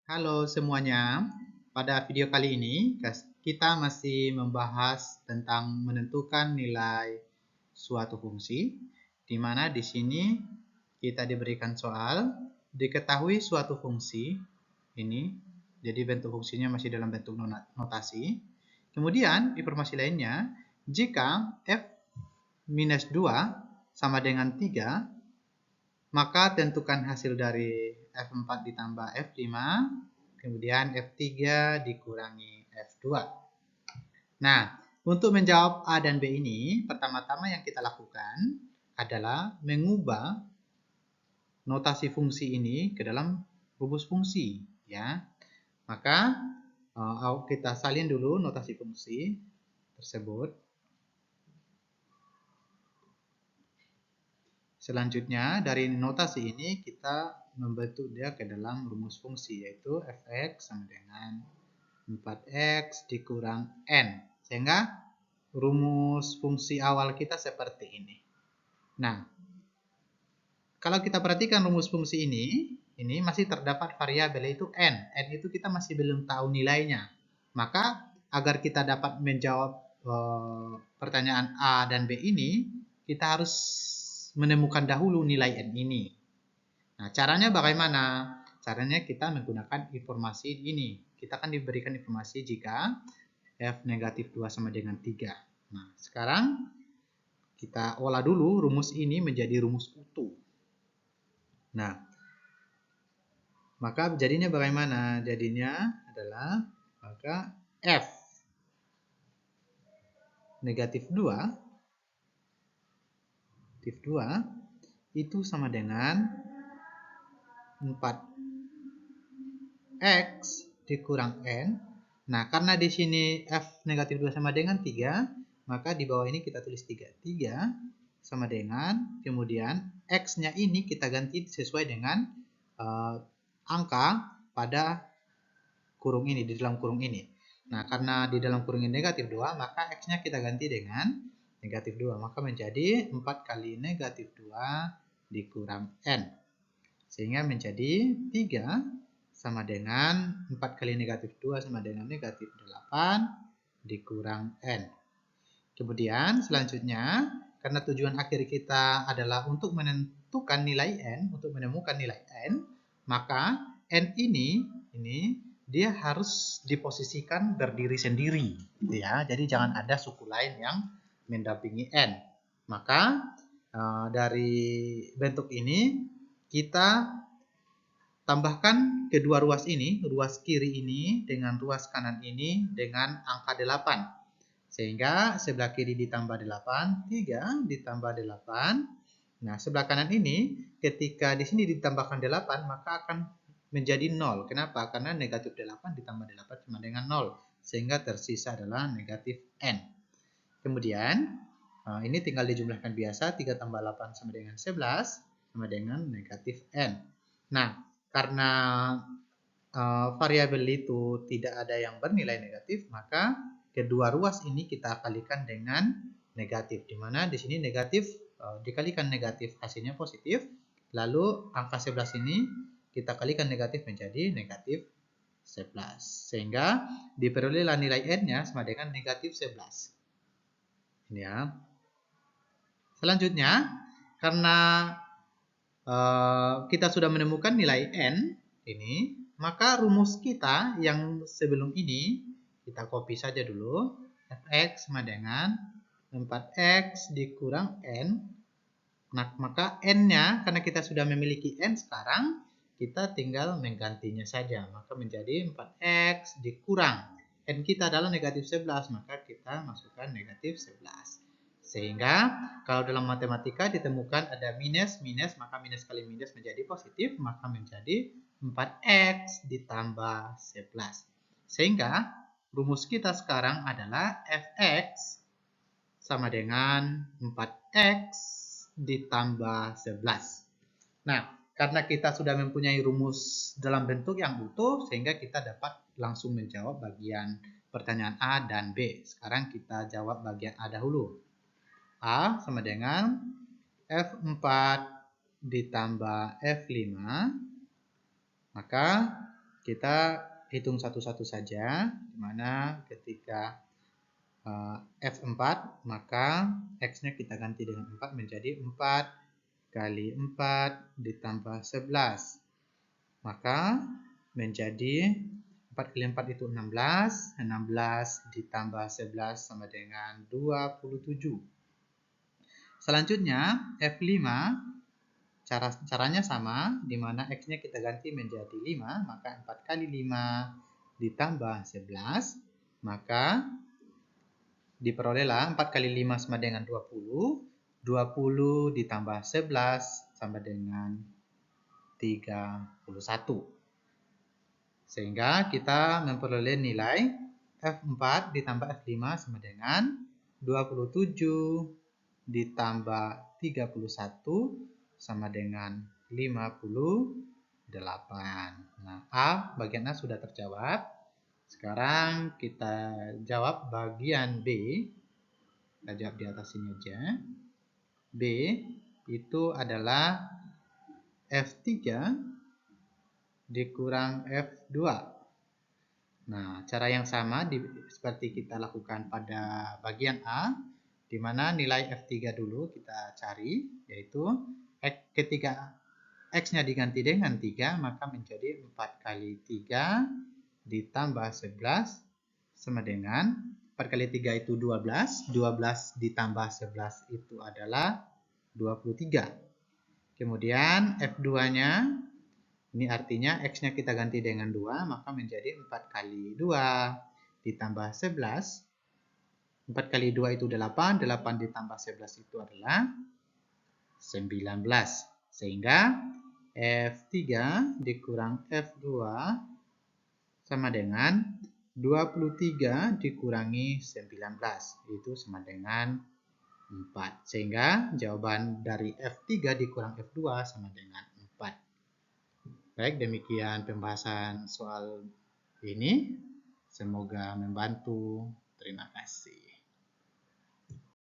Halo semuanya, pada video kali ini kita masih membahas tentang menentukan nilai suatu fungsi, di mana di sini kita diberikan soal, diketahui suatu fungsi, ini, jadi bentuk fungsinya masih dalam bentuk notasi. Kemudian informasi lainnya, jika f minus 2 sama dengan 3, maka tentukan hasil dari F4 ditambah F5, kemudian F3 dikurangi F2. Nah, untuk menjawab A dan B ini, pertama-tama yang kita lakukan adalah mengubah notasi fungsi ini ke dalam rumus fungsi, ya. Maka kita salin dulu notasi fungsi tersebut. Selanjutnya, dari notasi ini kita membentuk dia ke dalam rumus fungsi, yaitu fx sama dengan 4x dikurang n. Sehingga rumus fungsi awal kita seperti ini. Nah, kalau kita perhatikan rumus fungsi ini masih terdapat variabel yaitu n. N itu kita masih belum tahu nilainya. Maka agar kita dapat menjawab pertanyaan A dan B ini, kita harus menemukan dahulu nilai n ini. Nah, caranya bagaimana? Caranya kita menggunakan informasi ini. Kita akan diberikan informasi jika f negatif 2 sama dengan 3. Nah, sekarang kita olah dulu rumus ini menjadi rumus utuh. Nah, maka jadinya bagaimana? Jadinya adalah maka f negatif 2 itu sama dengan 4x dikurang n. Nah, karena di sini f negatif 2 sama dengan 3, maka di bawah ini kita tulis 3. 3 sama dengan, kemudian x-nya ini kita ganti sesuai dengan angka pada kurung ini, di dalam kurung ini. Nah, karena di dalam kurung ini negatif 2, maka x-nya kita ganti dengan negatif 2. Maka menjadi 4 kali negatif 2 dikurang n. Sehingga menjadi 3 sama dengan 4 kali negatif 2 sama dengan negatif 8 dikurang n. Kemudian selanjutnya, karena tujuan akhir kita adalah untuk menentukan nilai n, untuk menemukan nilai n, maka n ini dia harus diposisikan berdiri sendiri, gitu ya. Jadi jangan ada suku lain yang mendampingi n. Maka dari bentuk ini kita tambahkan kedua ruas ini, ruas kiri ini dengan ruas kanan ini dengan angka 8. Sehingga sebelah kiri ditambah 8, 3 ditambah 8. Nah, sebelah kanan ini ketika di sini ditambahkan 8, maka akan menjadi 0. Kenapa? Karena negatif 8 ditambah 8 sama dengan 0. Sehingga tersisa adalah negatif n. Kemudian, ini tinggal dijumlahkan biasa. 3 tambah 8 sama dengan 11, sama dengan negatif n. Nah, karena variabel itu tidak ada yang bernilai negatif, maka kedua ruas ini kita kalikan dengan negatif. Di mana di sini negatif dikalikan negatif hasilnya positif. Lalu angka 11 ini kita kalikan negatif menjadi negatif 11. Sehingga diperolehlah nilai n-nya sama dengan negatif 11. Ini ya. Selanjutnya, karena kita sudah menemukan nilai n ini, maka rumus kita yang sebelum ini kita copy saja dulu. Fx sama dengan 4x dikurang n. Nah, maka n-nya karena kita sudah memiliki n sekarang, kita tinggal menggantinya saja. Maka menjadi 4x dikurang n kita adalah negatif 11, maka kita masukkan negatif 11. Sehingga kalau dalam matematika ditemukan ada minus, maka minus kali minus menjadi positif, maka menjadi 4x ditambah 11. Sehingga rumus kita sekarang adalah fx sama dengan 4x ditambah 11. Nah, karena kita sudah mempunyai rumus dalam bentuk yang utuh, sehingga kita dapat langsung menjawab bagian pertanyaan A dan B. Sekarang kita jawab bagian A dahulu. A sama dengan F4 ditambah F5, maka kita hitung satu-satu saja, di mana ketika F4, maka X-nya kita ganti dengan 4 menjadi 4 kali 4 ditambah 11. Maka menjadi 4 kali 4 itu 16. 16 ditambah 11 sama dengan 27. Selanjutnya F5, caranya sama, di mana X-nya kita ganti menjadi 5, maka 4 kali 5 ditambah 11, maka diperolehlah 4 kali 5 sama dengan 20. 20 ditambah 11 sama dengan 31. Sehingga kita memperoleh nilai F4 ditambah F5 sama dengan 27 ditambah 31 sama dengan 58. Nah, A, bagian A sudah terjawab. Sekarang kita jawab bagian B. Kita jawab di atas sini aja. B itu adalah F3 dikurang F2. Nah, cara yang sama seperti kita lakukan pada bagian A, di mana nilai F3 dulu kita cari, yaitu ketika X-nya diganti dengan 3, maka menjadi 4 kali 3 ditambah 11 sama dengan 4 kali 3 itu 12. 12 ditambah 11 itu adalah 23. Kemudian F2-nya, ini artinya X-nya kita ganti dengan 2, maka menjadi 4 kali 2 ditambah 11. 4 kali 2 itu 8. 8 ditambah 11 itu adalah 19. Sehingga F3 dikurang F2 sama dengan 23 dikurangi 19. Itu sama dengan 4. Sehingga jawaban dari F3 dikurang F2 sama dengan 4. Baik, demikian pembahasan soal ini. Semoga membantu. Terima kasih.